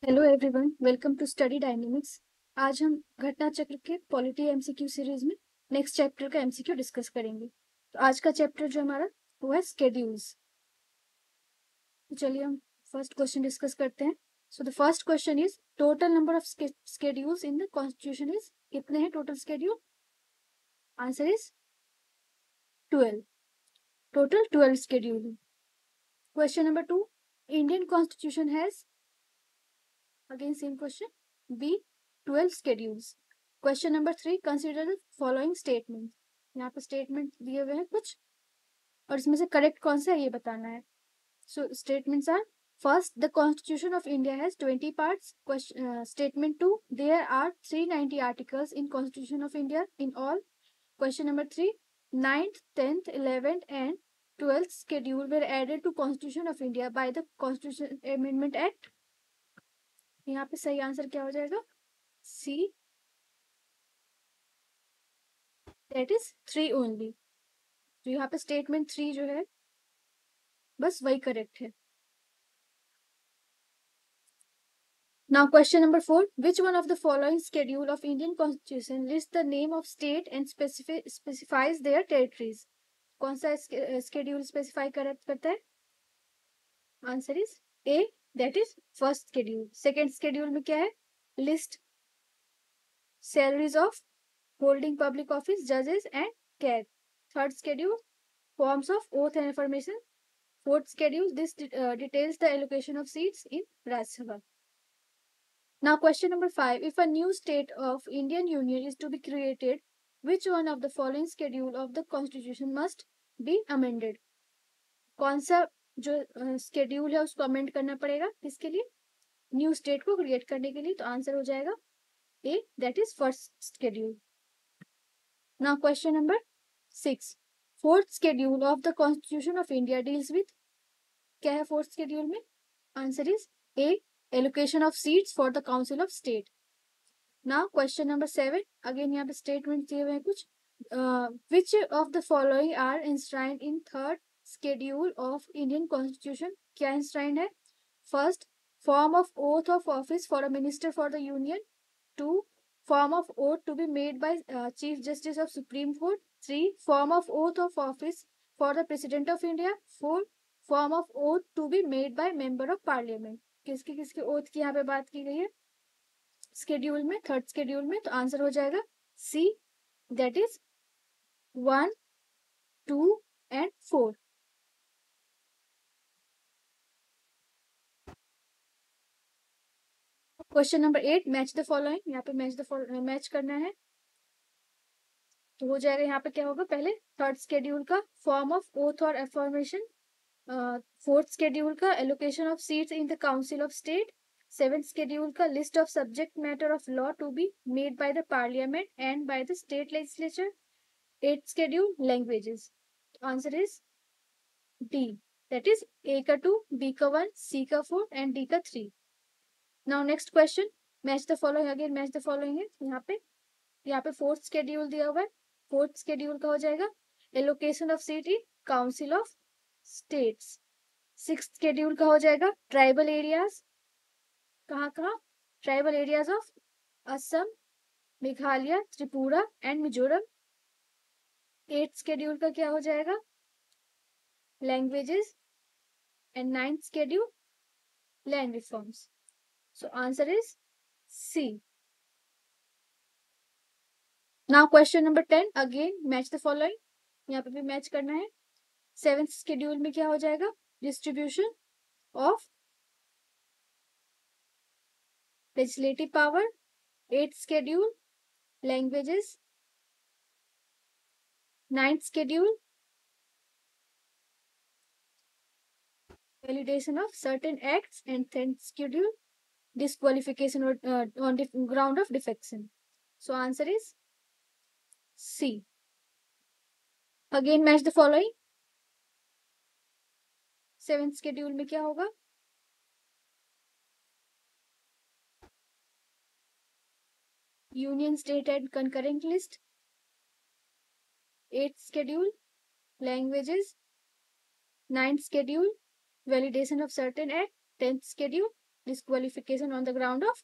Hello everyone, welcome to Study Dynamics. आज हम घटना चक्र के पॉलिटी एमसीक्यू सीरीज में नेक्स्ट चैप्टर का एमसीक्यू डिस्कस करेंगे। तो आज का चैप्टर जो हमारा वो है स्केड्यूल्स। तो चलिए हम फर्स्ट क्वेश्चन डिस्कस करते हैं। So the first question is total number of schedules in the constitution is, कितने हैं total schedule? Answer is 12। Total 12 schedule. Question number 2, Indian constitution has, again same question, B 12 schedules. Question number 3, consider the following statement. यहाँ पे statement दिए हुए हैं कुछ और इसमें से करेक्ट कौन सा है ये बताना है। So statements are, first, the constitution of India has 20 parts. Statement 2, there are 390 articles in constitution of India in all. Question number 3, 9th, 10th, 11th and 12th schedule were added to Constitution of India by the Constitution Amendment Act. यहाँ पे सही answer क्या हो जाएगा? C, that is 3 only. तो यहाँ पे statement 3 जो है बस वही करेक्ट है। Now question number 4, which one of the following schedule of Indian Constitution lists the name of state and specifies their territories? कौन सा schedule specify करता है? Answer is A, that is first schedule. Second schedule में क्या है? List salaries of holding public office, judges and CAG. Third schedule, forms of oath and affirmation. Fourth schedule, this details the allocation of seats in Rajya Sabha. Now question number 5, if a new state of Indian Union is to be created, which one of the following schedule of the constitution must be amended? कौन सा जो schedule है उसको amend करना पड़ेगा किसके लिए? New state को क्रिएट करने के लिए। तो आंसर हो जाएगा A, that is first schedule. Now question number 6, fourth schedule of the constitution of India deals with, क्या है फोर्थ शेड्यूल में? Answer is A, allocation of seats for the council of state. Now question number 7, again यहाँ पे statement दिए हुए हैं कुछ। Which of the following are enshrined in third schedule of Indian constitution? क्या इंस्ट्राइंड है? First, form of oath of office for a minister for the union. 2, form of oath to be made by Chief Justice of Supreme Court. 3, form of oath of office for the President of India. 4, form of oath to be made by Member of Parliament. किसकी किसकी oath की यहाँ पे बात की गई है schedule में, थर्ड स्केड्यूल में? तो आंसर हो जाएगा C, that is 1, 2 and 4. Question number 8, match the following. यहाँ पे मैच करना है। तो हो जाएगा यहाँ पे क्या होगा, पहले थर्ड स्केड्यूल का फॉर्म ऑफ ओथ और एफॉर्मेशन, फोर्थ स्केड्यूल का allocation of seats in the council of state, seventh schedule का list of subject matter of law to be made by the parliament and by the state legislature, eight schedule languages. Answer is D, that is A का 2, B का 1, सी का 4 and D का 3। Now next question, match the following. Again match the following है यहाँ पे fourth schedule दिया हुआ है। फोर्थ स्केड्यूल का हो जाएगा allocation of seat in council of states. Sixth schedule का हो जाएगा ट्राइबल एरियाज, कहाँ tribal areas of Assam, Meghalaya, Tripura and Mizoram. Eighth schedule का क्या हो जाएगा, languages. And ninth schedule land reforms. So answer is C. Now question number 10, again match the following. यहाँ पे भी मैच करना है। सेवेंथ स्केड्यूल में क्या हो जाएगा, distribution of legislative power. Eighth schedule languages. Ninth schedule validation of certain acts. And 10th schedule disqualification on ground of defection. So answer is C. Again match the following. Seventh schedule में क्या होगा, union state and concurrent list. Eighth schedule languages. Ninth schedule validation of certain act. 10th schedule disqualification on the ground of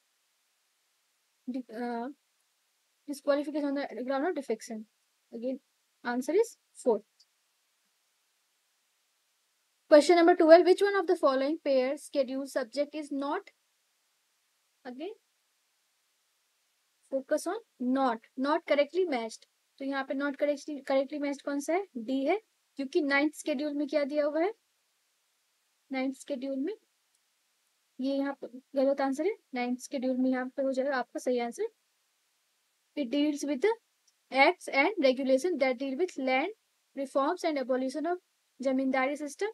disqualification on the ground of defection. Again, answer is 4. Question number 12. Which one of the following pair schedule subject is not, again focus on not correctly matched. तो यहाँ पे not correctly matched कौन सा है? D है, क्योंकि 9th schedule में क्या दिया हुआ है? 9th schedule में ये यहाँ पे गलत आंसर है. 9th schedule में यहाँ पे हो जाएगा आपका सही answer. It deals with the acts and regulation that deal with land reforms and abolition of zamindari system.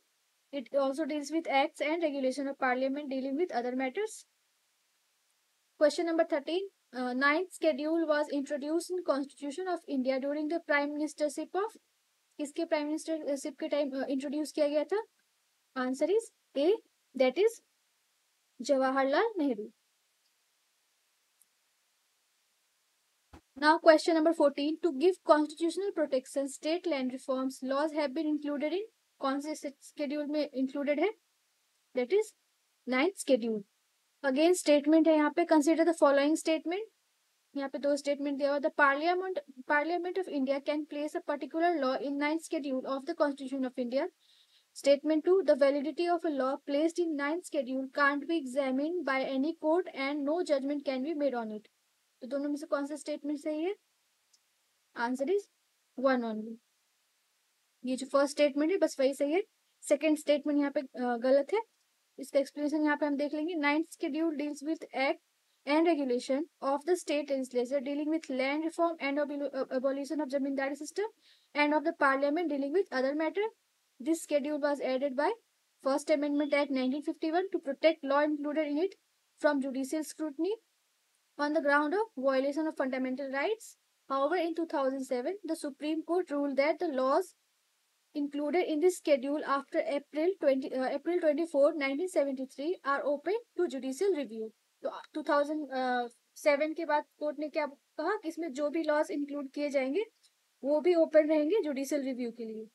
It also deals with acts and regulation of parliament dealing with other matters. Question number 13. Ninth schedule was introduced in Constitution of India during the Prime Ministership of, किसके Prime Ministership के time introduce किया गया था? Answer is A, that is Jawaharlal Nehru. Now question number 14. To give constitutional protection, state land reforms laws have been included in, कौन से schedule में included है? That is 9th schedule. Again statement है यहाँ पे, consider the following statement. यहाँ पे 2 statement दिया हुआ. The Parliament of India can place a particular law in 9th schedule of the Constitution of India. Statement 2. The validity of a law placed in 9th schedule can't be examined by any court and no judgment can be made on it. तो दोनों में से कौन सा statement सही है? Answer is 1 only. ये जो फर्स्ट स्टेटमेंट है बस वही सही है. सेकंड स्टेटमेंट यहाँ पे गलत है. इसका एक्सप्लेनेशन यहाँ पे हम देख लेंगे. 9th schedule deals with act and regulation of the state legislature dealing with land reform and abolition of zamindari system and of the parliament dealing with other matter. This schedule was added by First Amendment Act 1951 to protect law included in it from judicial scrutiny on the ground of violation of fundamental rights. However, in 2007, the Supreme Court ruled that the laws included in this schedule after April 24, 1973 are open to judicial review. तो 2007 के बाद court ने क्या कहा कि इसमें जो भी लॉज इंक्लूड किए जाएंगे वो भी ओपन रहेंगे जुडिशियल रिव्यू के लिए.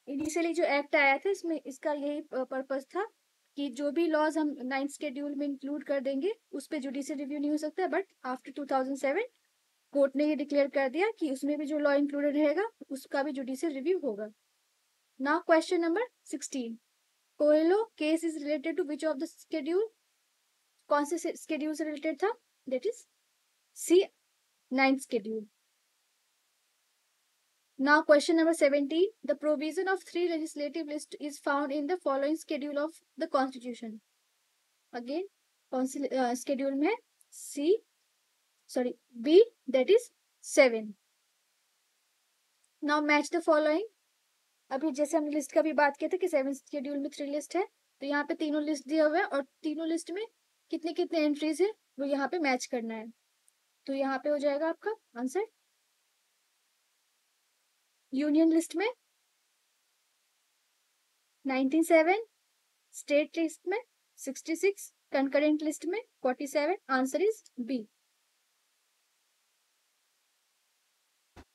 इनिशियली जो एक्ट आया था इसमें इसका यही पर्पस था कि जो भी लॉज हम 9th schedule में इंक्लूड कर देंगे उस पर जुडिशियल रिव्यू नहीं हो सकता. बट आफ्टर 2007 कोर्ट ने ये डिक्लेयर कर दिया कि उसमें भी जो लॉ इंक्लूडेड रहेगा उसका भी जुडिशियल रिव्यू होगा. Now question number 16. Coelho case is related to which of the schedule? कौन से शेड्यूल से रिलेटेड था? That is C, 9th schedule. Now question number 17. The provision of 3 legislative list is found in the following schedule of the constitution. Again कौन सी schedule में है? B, that is 7. Now match the following. अभी जैसे हमने list का भी बात किया था कि 7th schedule में 3 लिस्ट है, तो यहाँ पे तीनों लिस्ट दिया हुआ है और तीनों लिस्ट में कितने कितने एंट्रीज है वो यहाँ पे मैच करना है. तो यहाँ पे हो जाएगा आपका आंसर. यूनियन लिस्ट में 97, स्टेट लिस्ट में 66, कंकरेंट लिस्ट में 47. Answer is B.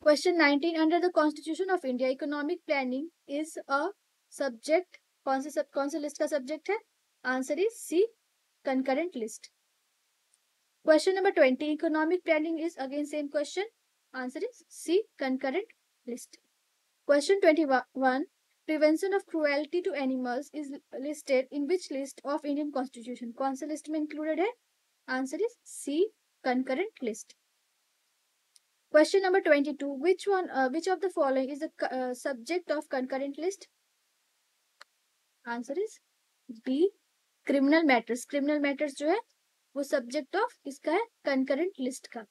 Question 19. Under the Constitution of India, economic planning is a subject. कौन से लिस्ट का सब्जेक्ट है? Answer is C, concurrent list. Question number 20. Economic planning is again same question. Answer is C, concurrent list. Question 21. Prevention of cruelty to animals is listed in which list of Indian Constitution? कौन से list में included है? Answer is C, concurrent list. Question number 22. Which of the following is the subject of concurrent list? Answer is B, criminal matters. Criminal matters जो है वो subject of इसका है concurrent list का.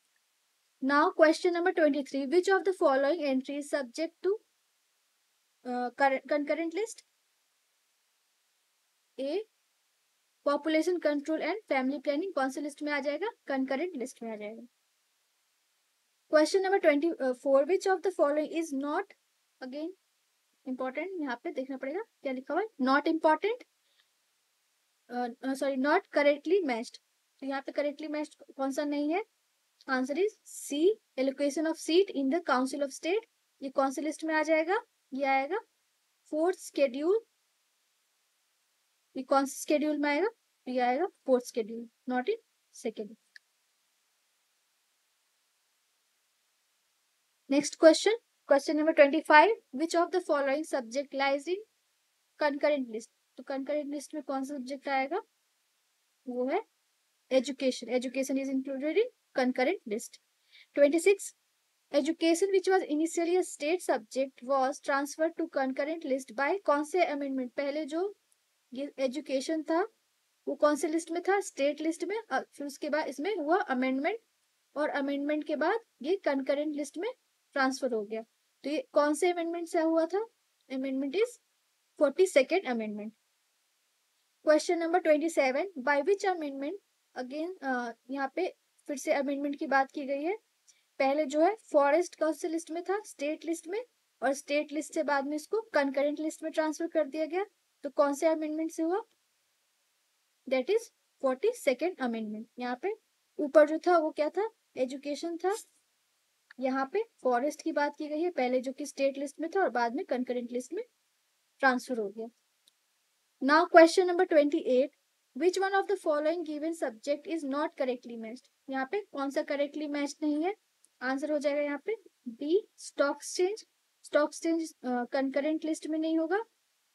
Now question number 23. Which of the following entry is subject to concurrent list? A, population control and family planning. कौन से list में आ जाएगा? concurrent list में आ जाएगा. Question number 24. Which of the following is not, again important, यहाँ पे देखना पड़ेगा क्या लिखा हुआ है. Not important, not correctly matched. तो यहाँ पे correctly matched कौन सा नहीं है? Answer is C, allocation of seat in the council of state. ये कौन सी लिस्ट में आ जाएगा? ये आएगा 4th schedule ये कौन से स्केड्यूल में आएगा? ये आएगा fourth schedule, not in second. Next question, question number 25, which of the following subject lies in concurrent list? तो कंकरेंट लिस्ट में कौन सा सब्जेक्ट आएगा? वो है education. Education is included in concurrent list. 26, education which was initially a state subject was transferred to concurrent list by कौन से amendment? पहले जो ये एजुकेशन था वो कौन से लिस्ट में था? स्टेट लिस्ट में। फिर उसके बाद इसमें हुआ अमेंडमेंट, और अमेंडमेंट के बाद ये कंकरेंट लिस्ट में ट्रांसफर हो गया। तो ये कौन से अमेंडमेंट से हुआ था? Amendment is 42nd amendment. Question number 27, by which amendment? Again यहाँ पे फिर से अमेंडमेंट की बात की गई है। पहले जो है फॉरेस्ट कौन से लिस्ट में था? स्टेट लिस्ट में, और स्टेट लिस्ट से बाद में इसको कंकरेंट लिस्ट में ट्रांसफर कर दिया गया। तो कौन से अमेंडमेंट से हुआ? That is 42nd amendment. यहाँ पे ऊपर जो था वो क्या था? एजुकेशन था। यहाँ पे फॉरेस्ट की बात की गई है, पहले जो कि स्टेट लिस्ट में था और बाद में कंकरेंट लिस्ट में ट्रांसफर हो गया। Now question number 28, which one of the following given subject is not correctly matched? यहाँ पे कौन सा करेक्टली मैच्ड नहीं है? आंसर हो जाएगा यहाँ पे B, stock exchange. Stock exchange concurrent list में नहीं होगा।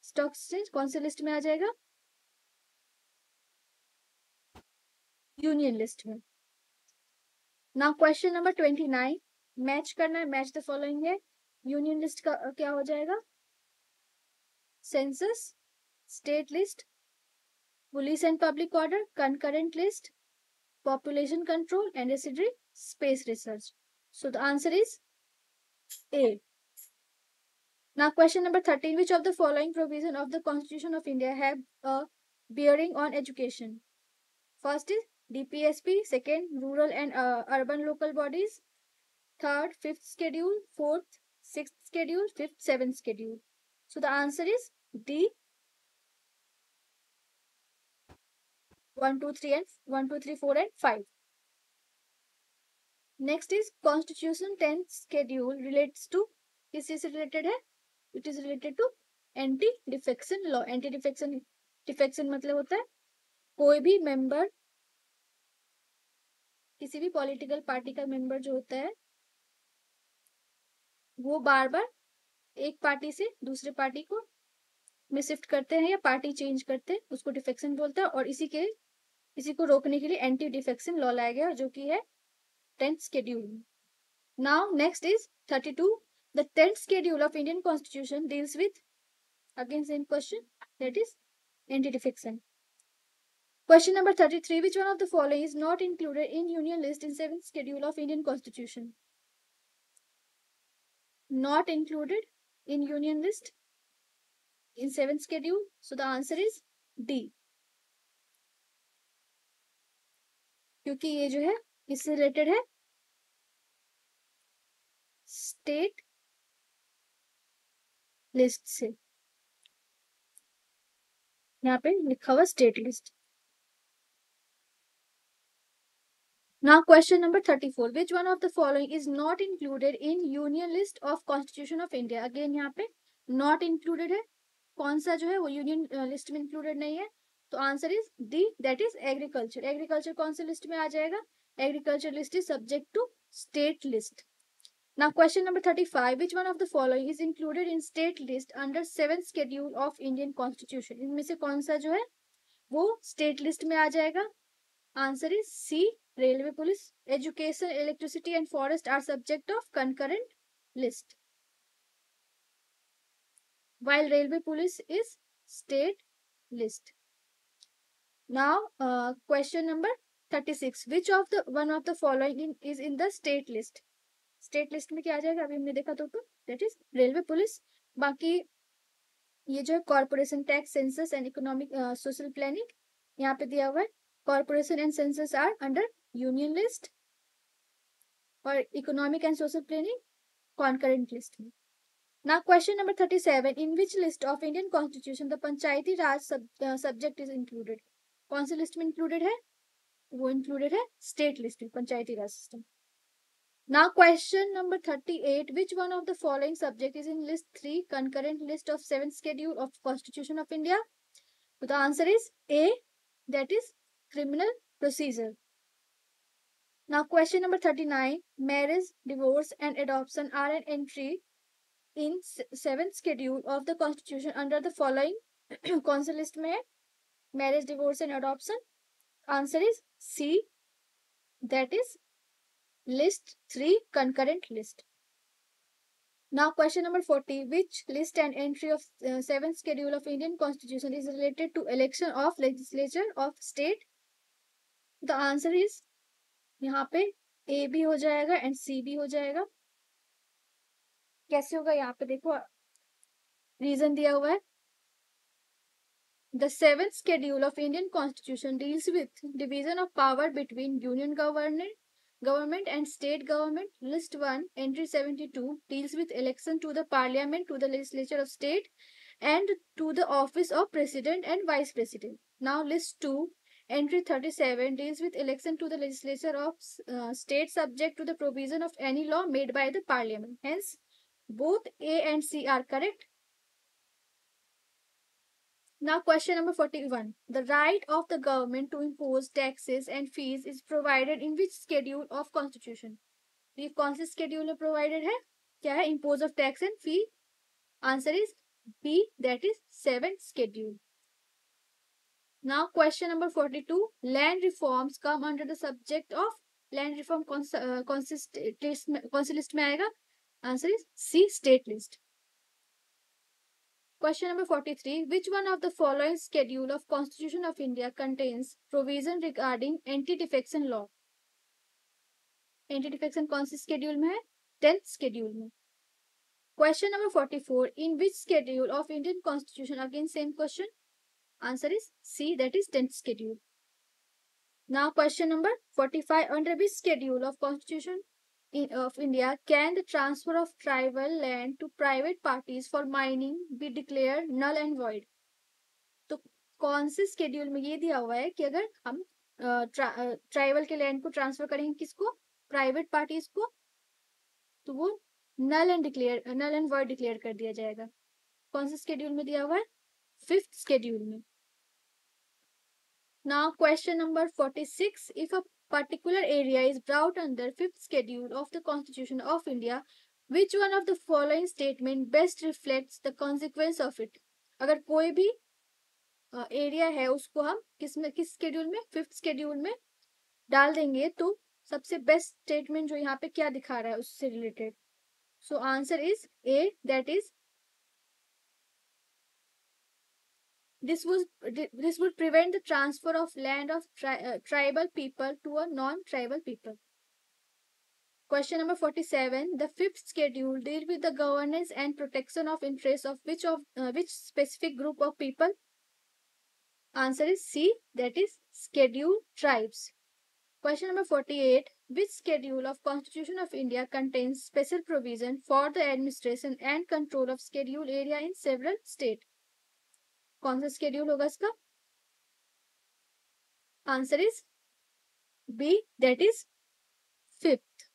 स्टॉक एक्सचेंज कौन से लिस्ट में आ जाएगा? यूनियन लिस्ट में। नाउ क्वेश्चन नंबर 29, मैच करना है, मैच द फॉलोइंग है। यूनियन लिस्ट का क्या हो जाएगा? Census, state list, police and public order, concurrent list, population control, and residential space research. So the answer is A. Now question number 13, which of the following provision of the Constitution of India have a bearing on education? First is DPSP, second rural and urban local bodies, third fifth schedule, fourth sixth schedule, fifth seventh schedule. So the answer is D, 1 2 3 and 1 2 3 4 and 5. Next is constitution 10th schedule relates to, किससे से related है? It is related to anti defection law. Anti defection, defection मतलब होता है कोई भी member, किसी भी पॉलिटिकल पार्टी का मेंबर जो होता है वो बार बार एक पार्टी से दूसरे पार्टी को में शिफ्ट करते हैं या पार्टी चेंज करते हैं, उसको डिफेक्शन बोलता है। और इसी को रोकने के लिए एंटी डिफेक्शन लॉ लाया गया जो कि है 10th schedule। Now next is 32. The 10th schedule of Indian Constitution deals with, again same question, that is anti-defection. Question number 33, which one of the following is not included in union list in 7th schedule of Indian Constitution? Not included in union list in 7th schedule. So the answer is D. क्योंकि ये जो है इससे related है state list से, यहाँ पे लिखा हुआ state list. Now question number 34, which one of the following is not included in union list of Constitution of India? Again यहाँ पे not included है, कौन सा जो है वो यूनियन लिस्ट में इंक्लूडेड नहीं है। तो answer is D, that is agriculture. Agriculture कौन से लिस्ट में आ जाएगा? Agriculture list is subject to state list. Now question number 35, which one of the following is included in state list under 7th schedule of Indian Constitution? इनमें से कौन सा जो है वो स्टेट लिस्ट में आ जाएगा? Answer is C, railway police. Education, electricity and forest are subject of concurrent list, while railway police is state list. Now question number 36, which of the one of the following is in the state list? State list में क्या आ जाएगा? अभी हमने देखा तो that is railway police. बाकी ये जो है corporation tax, census and economic social planning यहाँ पे दिया हुआ है। Corporation and census are under union list और economic and social planning concurrent list में। Now question number 37, in which list of Indian Constitution the Panchayati Raj subject is included? कौन सी list में included है? वो इंक्लूडेड है state list में, पंचायती राज system. Now question number 38, which one of the following subject is in list 3 concurrent list of 7th schedule of Constitution of India? So the answer is A, that is criminal procedure. Now question number 39. Marriage, divorce and adoption are an entry in 7th schedule of the constitution under the following. कौन सा list में है? Marriage, divorce and adoption. Answer is C, that is list 3, concurrent list. Now question number 40. Which list and entry of 7th schedule of Indian constitution is related to election of legislature of state? The answer is यहाँ पे A भी हो जाएगा and C भी हो जाएगा. कैसे होगा? यहाँ पे देखो रीजन दिया हुआ है. The 7th schedule of Indian constitution deals with division of power between union government and state government. List 1, entry 72, deals with election to the parliament, to the legislature of state and to the office of president and vice president. Now list 2, entry 37, deals with election to the legislature of state subject to the provision of any law made by the parliament. Hence both A and C are correct. Now question number 41. The right of the government to impose taxes and fees is provided in which schedule of constitution? ये कौन से schedule में provided है? क्या है? Impose of tax and fee. Answer is B, that is 7th schedule. Now question number 42. Land reforms come under the subject of land reform कौन सी list में आएगा? Answer is C, state list. Question number 43. Which one of the following schedule of Constitution of India contains provision regarding anti-defection law? Anti-defection कौन सी schedule में है? 10th schedule में. Question number 44. In which schedule of Indian Constitution? Again same question. Answer is C, that is 10th schedule. Now question number 45. Under which schedule of Constitution of India can the transfer of tribal land to private parties for mining be declared null and void? तो कौन से schedule में ये दिया हुआ है कि अगर हम ट्राइबल के लैंड को ट्रांसफर करेंगे किसको? प्राइवेट पार्टीज को, तो वो नल एंड वॉइड डिक्लेयर कर दिया जाएगा. कौन से स्केड्यूल में दिया हुआ है? 5th स्केड्यूल में. Now question number 46. If a particular area is brought under 5th schedule of the Constitution of India, which one of the following statement best reflects the consequence of it? अगर कोई भी area है उसको हम किस schedule में? 5th schedule में डाल देंगे तो सबसे बेस्ट स्टेटमेंट जो यहाँ पे क्या दिखा रहा है उससे related. So answer is A, that is this would prevent the transfer of land of tribal people to a non-tribal people. Question number 47. The 5th schedule deals with the governance and protection of interests of which specific group of people? Answer is C, that is scheduled tribes. Question number 48. Which schedule of Constitution of India contains special provision for the administration and control of scheduled area in several states? कौन सा schedule होगा इसका? Answer is B, that is 5th.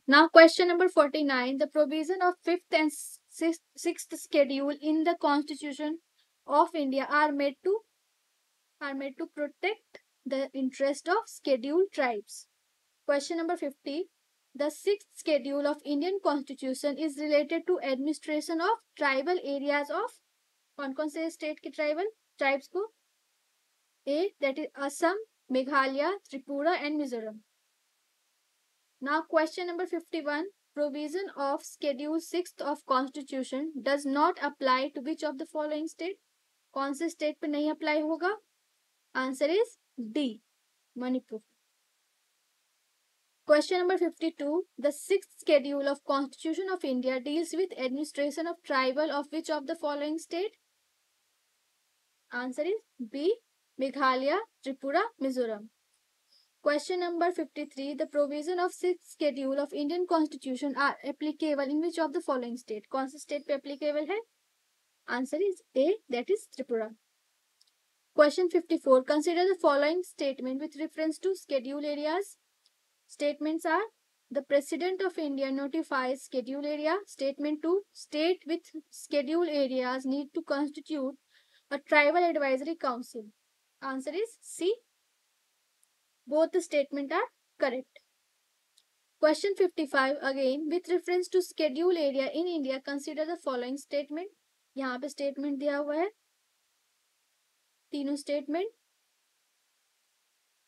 Now question number 49. The provision of 5th and 6th schedule in the Constitution of India are made to protect the interest of scheduled tribes. Question number 50. The 6th schedule of Indian Constitution is related to administration of tribal areas of कौन से state के tribes को? A, that is Assam, Meghalaya, Tripura and Mizoram. Now question number 51. Provision of schedule 6th of Constitution does not apply to which of the following state? कौन से state पे नहीं apply होगा? Answer is D, Manipur. Question number 52. The 6th schedule of Constitution of India deals with administration of tribal of which of the following state? Answer is B, Meghalaya, Tripura, Mizoram. Question number 53. The provision of 6th schedule of Indian Constitution are applicable in which of the following state? कौन से state पे applicable है? Answer is A, that is Tripura. Question 54. Consider the following statement with reference to schedule areas. Statements are: The President of India notifies schedule area. Statement 2. State with schedule areas need to constitute a tribal advisory council. Answer is C. Both the statements are correct. Question 55 again with reference to schedule area in India, consider the following statement. यहाँ पे statement दिया हुआ है, तीनों statement.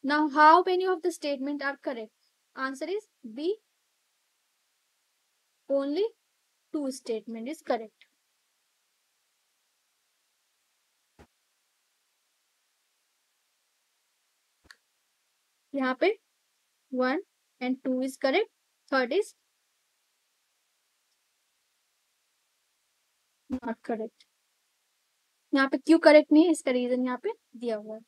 Now how many of the statement are correct? Answer is B. Only 2 statement is correct. यहाँ पे 1 and 2 is correct. Third is not correct. यहाँ पे क्यों correct नहीं है, इसका reason यहाँ पे दिया हुआ है.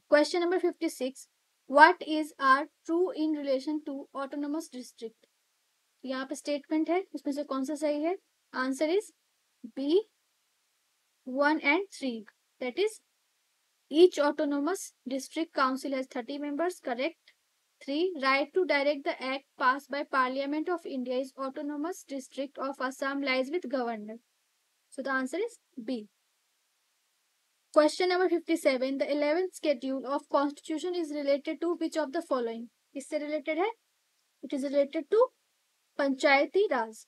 Question number 56. What is are true in relation to autonomous district? यहाँ पे statement है, उसमें से कौन सा सही है? Answer is B. 1 and 3. That is, each autonomous district council has 30 members. Correct. 3. Right to direct the act passed by Parliament of India is autonomous district of Assam lies with governor. So the answer is B. Question number 57. The 11th schedule of constitution is related to which of the following? किससे related है? It is related to Panchayati Raj.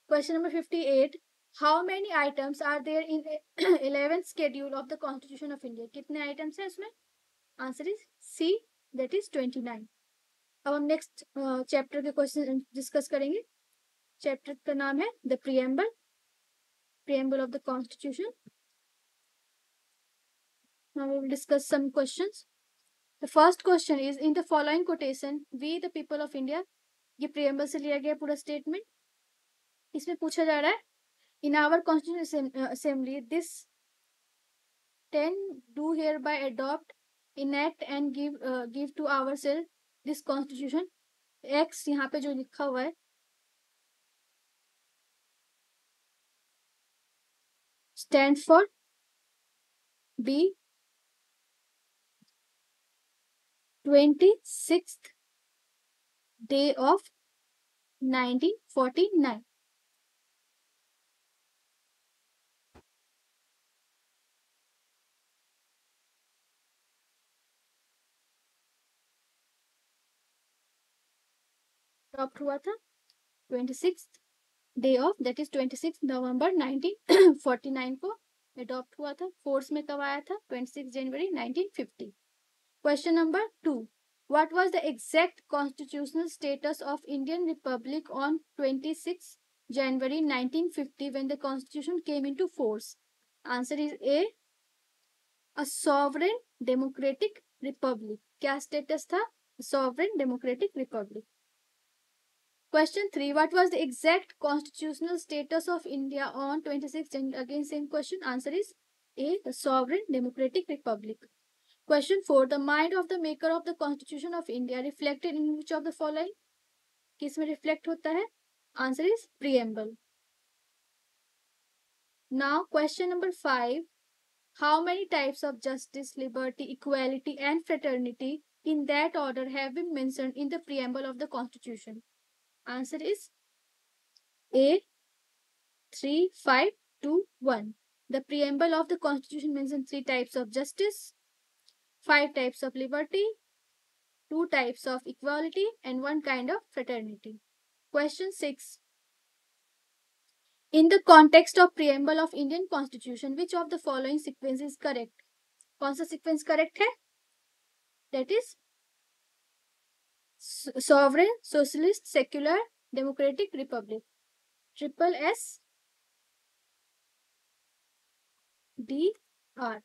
Question number 58. How many items are there in 11th schedule of the Constitution of India? कितने items हैं उसमें? Answer is C. That is 29. अब हम next chapter के question discuss करेंगे. Chapter का नाम है The Preamble. Preamble of the Constitution. Now we will discuss some questions. The first question is, in the following quotation, we the people of India, ये preamble से लिया गया पूरा statement. इसमें पूछा जा रहा है, in our constitutional assembly, this 10 do hereby adopt, enact and give to ourselves this constitution. X यहाँ पे जो लिखा हुआ है stand for B. 26th day of 1949. Adopt हुआ था 26th day of, that is 26 नवंबर 1949 को अडॉप्ट हुआ था. फोर्स में कब आया था? 26 जनवरी 1950. Question number 2. What was the exact constitutional status of Indian Republic on 26 January 1950 when the constitution came into force? Answer is A. A sovereign democratic republic. क्या status था? Sovereign democratic republic. Question 3. What was the exact constitutional status of India on 26 January? Again same question. Answer is A. The sovereign democratic republic. Question 4. The mind of the maker of the Constitution of India reflected in which of the following? किस में reflect होता है? Answer is preamble. Now question number 5. How many types of justice, liberty, equality and fraternity in that order have been mentioned in the preamble of the Constitution? Answer is A. 3, 5, 2, 1. The preamble of the Constitution mentions 3 types of justice, 5 types of liberty, 2 types of equality and 1 kind of fraternity. Question 6. In the context of preamble of Indian Constitution, which of the following sequence is correct? कौन सा sequence correct है? That is sovereign, socialist, secular, democratic, republic. Triple S D R.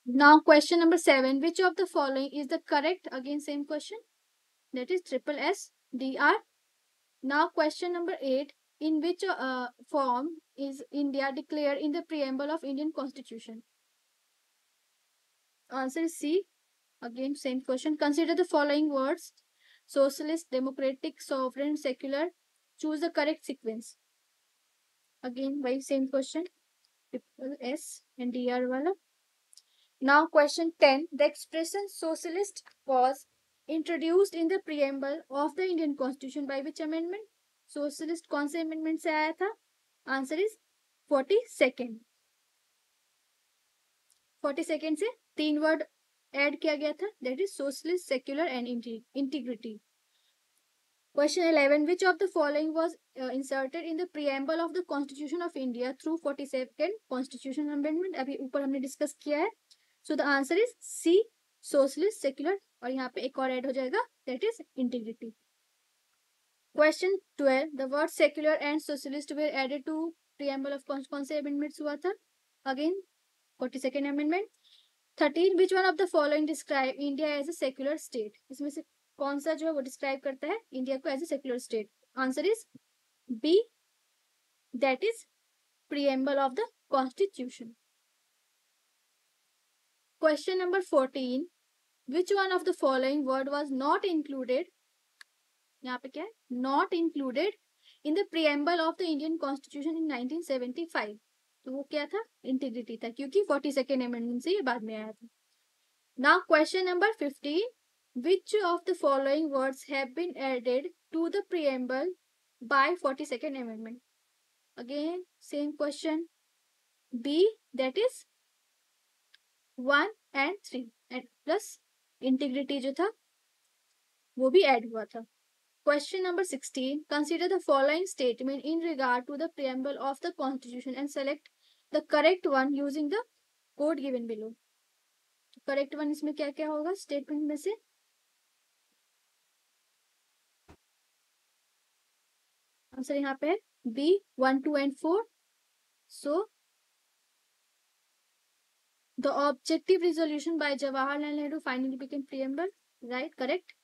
Now question number 7. Which of the following is the correct? Again same question. That is triple S D R. Now question number 8. In which form is India declared in the preamble of Indian Constitution? Answer is C. Again same question. Consider the following words: socialist, democratic, sovereign, secular. Choose the correct sequence. Again by same question. Triple S and DR wala. Now question 10. The expression socialist was introduced in the preamble of the Indian constitution by which amendment? Socialist कौन से amendment से आया था? Answer is 42nd। 42nd से 3 word add किया गया था, that is socialist, secular and integrity. Question 11. Which of the following was inserted in the preamble of the Constitution of India through 42nd Constitution Amendment? अभी ऊपर हमने discuss किया है. So the answer is C, socialist, secular, और यहाँ पे एक और ऐड हो जाएगा, that is integrity. Question 12. The words secular and socialist were added to preamble of कौन से amendments हुआ था? Again 42nd Amendment. 13. Which one of the following describe India as a secular state? इसमें से कौन सा जो है वो डिस्क्राइब करता है इंडिया को as a secular state? Answer is B, that is preamble of the constitution. Question number 14. Which one of the following word was not included, यहाँ पे क्या है, not included in the preamble of the Indian constitution in 1975? तो वो क्या था? Integrity था, क्योंकि 42nd अमेंडमेंट से ये बाद में आया था. Now question number 15. Which of the following words have been added to the preamble by 42nd Amendment? Again, same question. B, that is 1 and 3, and plus integrity जो था वो भी add हुआ था. Question number 16. Consider the following statement in regard to the preamble of the Constitution and select the correct one using the code given below. Correct one इसमें क्या क्या होगा statement में से? आंसर यहाँ पे है B, 1, 2 and 4. So the objective resolution by Jawaharlal Nehru finally became preamble, right? Correct.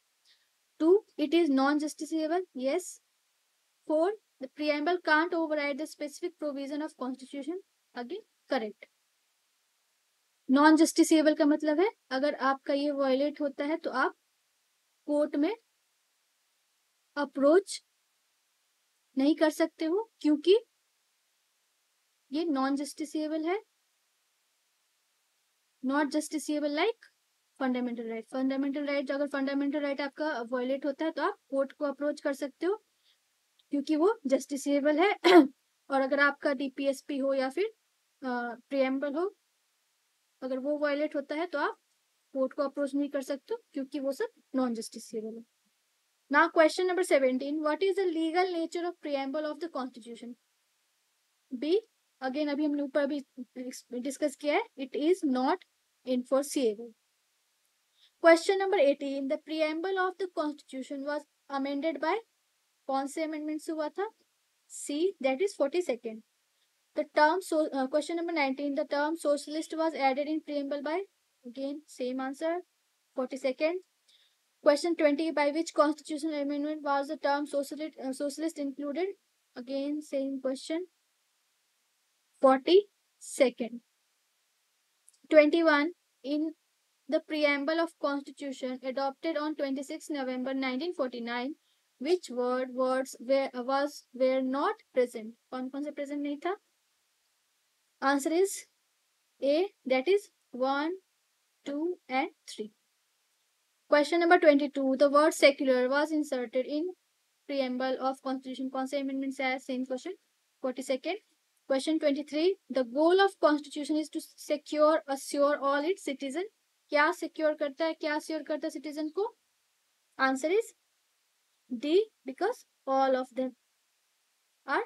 2, it is non-justiciable. Yes. 4, the preamble can't override the specific provision of constitution. Again, correct. Non justiciable का मतलब है अगर आपका ये violet होता है तो आप कोर्ट में अप्रोच नहीं कर सकते हो, क्योंकि ये नॉन जस्टिसेबल है. Not justiciable like fundamental right. Fundamental right, अगर फंडामेंटल राइट आपका वायलेट होता है तो आप कोर्ट को अप्रोच कर सकते हो, क्योंकि वो जस्टिसेबल है. और अगर आपका डीपीएसपी हो या फिर प्रीएम्बल हो, अगर वो वायलेट होता है तो आप कोर्ट को अप्रोच नहीं कर सकते हो, क्योंकि वो सब नॉन जस्टिसेबल है. Now question number 17. What is the legal nature of preamble of the constitution? B, again अभी हमने ऊपर भी डिस्कस किया है, it is not enforceable. Question number 18. The preamble of the constitution was amended by कौन से amendments हुआ था? C, that is 42nd. The term question number 19. The term socialist was added in preamble by, again same answer, 42nd. Question 20. By which constitutional amendment was the term socialist included? Again same question, 42nd. 21. In the preamble of constitution adopted on 26 November 1949, which words were not present? कौन से present नहीं था? Answer is A, that is 1, 2 and 3. Question number 22. The word secular was inserted in preamble of constitution. कौन से amendment से आया? Same question, 42nd. Question 23. The goal of constitution is to assure all its citizens. क्या secure करता है, क्या assure करता है सिटीजन को? Answer is D, because all of them are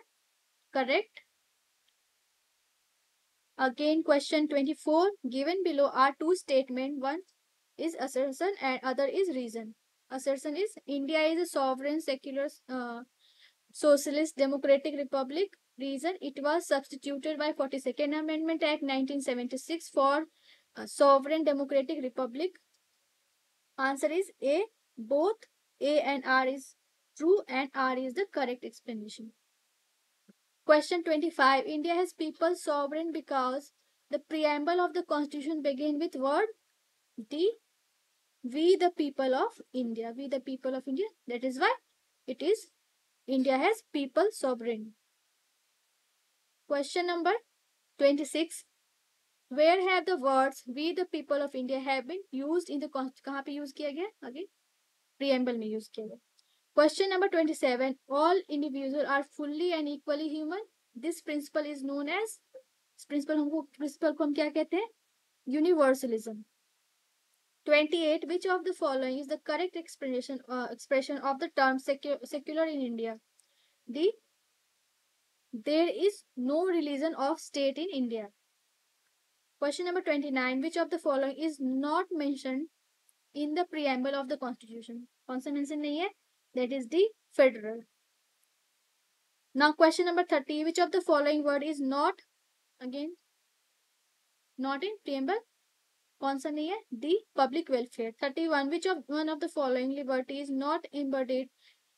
correct. Again question 24. Given below are two statement, one is assertion and other is reason. Assertion is India is a sovereign secular socialist democratic republic. Reason, it was substituted by 42nd Amendment Act 1976 for sovereign democratic republic. Answer is A. Both A and R is true and R is the correct explanation. Question 25. India has people sovereign because the preamble of the constitution begin with word D. We the people of India. We the people of India. That is why it is India has people sovereign. Question number 26. Where have the words we the people of India have been used in the कहाँ पे use किया गया? Again preamble में use किया गया। Question number 27, all individual are fully and equally human, this principle is known as, principle को हम क्या कहते हैं? Universalism. 28, which of the following is the correct expression of the term secular in India? D, there is no religion of state in India. Question number 29, which of the following is not mentioned in the preamble of the constitution? कौन सा mention नहीं है? That is the federal. Now question number 30, which of the following word is not, again, not in preamble? कौन सा नहीं है? The public welfare. 31, which of one of the following liberty is not embodied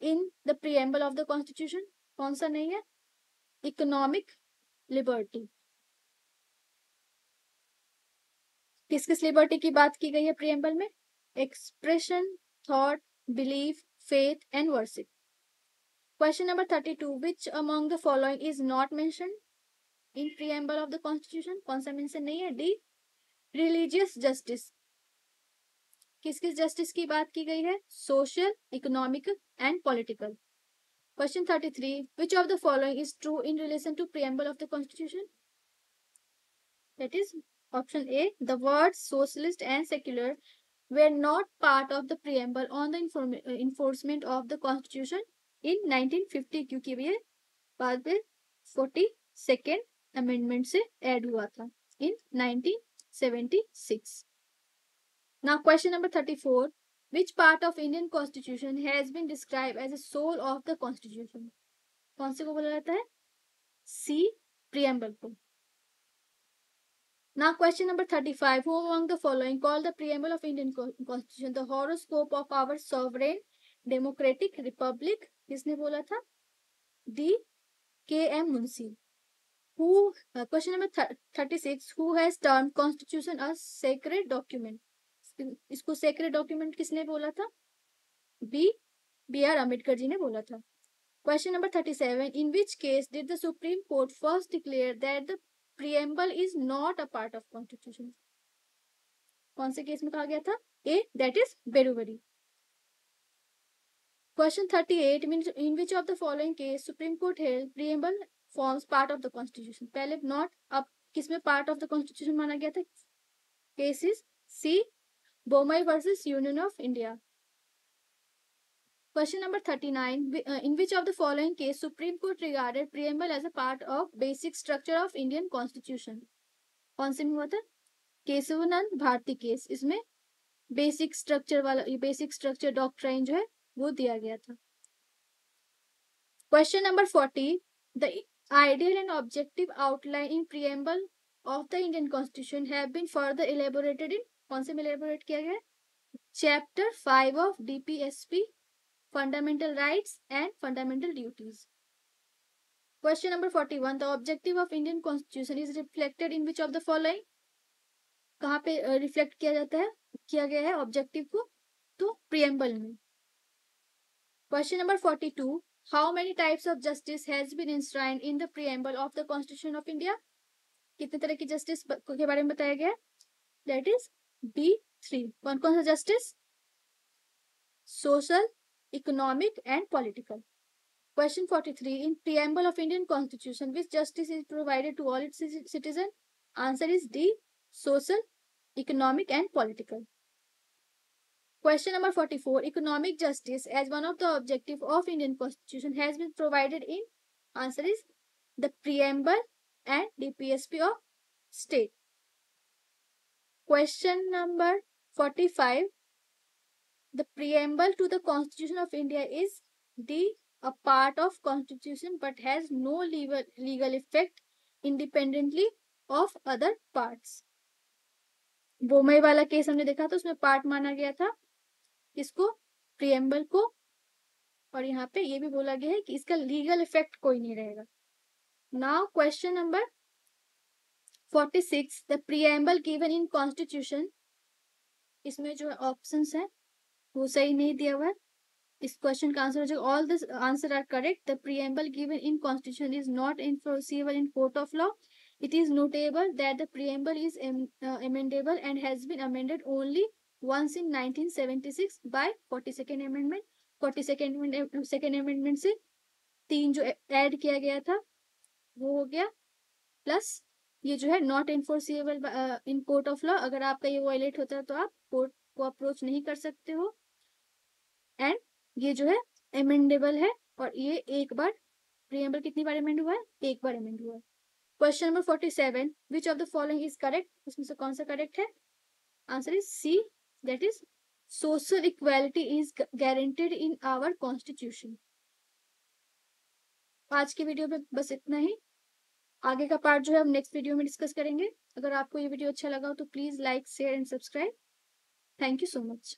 in the preamble of the constitution? कौन सा नहीं है? Economic liberty. किस किस लिबर्टी की बात की गई है प्रियम्बल में? Expression, thought, belief, faith and worship. Question number 32, which among the following is not mentioned in preamble of the constitution? कौन सा मेंशन नहीं है? D, religious justice. किस किस जस्टिस की बात की गई है? Social, economic and political. Question 33, which of the following is true in relation to preamble of the constitution? That is option A, the words socialist and secular were not part of the preamble on the enforcement of the constitution in 1950, क्योंकि ये बाद में 42nd amendment से add हुआ था in 1976. Now question number 34, which part of Indian constitution has been described as a soul of the constitution? कौन से को बोला जाता है? C, preamble को. Now question number 35, who among the following called the preamble of Indian constitution the horoscope of our sovereign democratic republic? किसने बोला था? D, K.M. Munshi. Who, question number 36, who has termed constitution a sacred document? इसको sacred document किसने बोला था? B, B.R. Ambedkar जी ने बोला था. Question number 37, in which case did the Supreme Court first declare that the preamble is not a part of constitution? कौन से case में कहा गया था? A, that is Beruveri. Question 38, in which of the following case Supreme Court held preamble forms part of the constitution? पहले not, अब किस में part of the constitution माना गया था? Case is C, Bomai versus Union of India. Question number 39, in which of the following case Supreme Court regarded preamble as a part of basic structure of Indian constitution? कौन से में हुआ था? Kesavananda Bharati case. इसमें basic structure वाला, basic structure doctrine जो है वो दिया गया था. Question number 40, the ideal and objective outline in preamble of the Indian constitution have been further elaborated in, कौन से में इलेबोरेट किया गया? Chapter 5 of DPSP, fundamental rights and fundamental duties. Question number 41, the objective of Indian constitution is reflected in which of the following? कहाँ पे reflect किया जाता है, किया गया है ऑब्जेक्टिव को? तो प्रियम्बल में. Question number 42, how many types of justice has been enshrined in the preamble of the constitution of India? कितने तरह की जस्टिस के बारे में बताया गया? That is B3. कौन कौन सा justice? Social, economic and political. Question 43, in preamble of Indian constitution which justice is provided to all its citizens? Answer is D, social, economic and political. Question number 44, economic justice as one of the objective of Indian constitution has been provided in? Answer is the preamble and DPSP of state. Question number 45, the preamble to the constitution of India is D, a part of constitution but has no legal effect independently of other parts. Bommai वाला case हमने देखा था, उसमें part माना गया था इसको, preamble को, और यहाँ पे ये भी बोला गया है कि इसका लीगल इफेक्ट कोई नहीं रहेगा. Now question number 46, the preamble given in constitution, इसमें जो ऑप्शंस है वो सही नहीं दिया हुआ है. इस क्वेश्चन का आंसर हो जाएगा all this answer are correct. The preamble given in constitution is not enforceable in court of law. It is notable that the preamble is amendable and has been amended only once in 1976 by 42nd amendment. 42nd amendment से 3 जो add किया गया था वो हो गया, plus ये जो है not enforceable in court of law, अगर आपका ये वायलेट होता है तो आप कोर्ट को अप्रोच नहीं कर सकते हो, एंड ये जो है अमेंडेबल है, और ये एक बार प्रीएम्बल कितनी बार अमेंड हुआ है, एक बार अमेंड हुआ है। Question number 47, which of the following is correct, इसमें से कौन सा करेक्ट है? Answer is C, that is social equality is guaranteed in our constitution. आज की वीडियो में बस इतना ही, आगे का पार्ट जो है हम नेक्स्ट वीडियो में डिस्कस करेंगे। अगर आपको ये वीडियो अच्छा लगा हो तो please like share and subscribe. Thank you so much.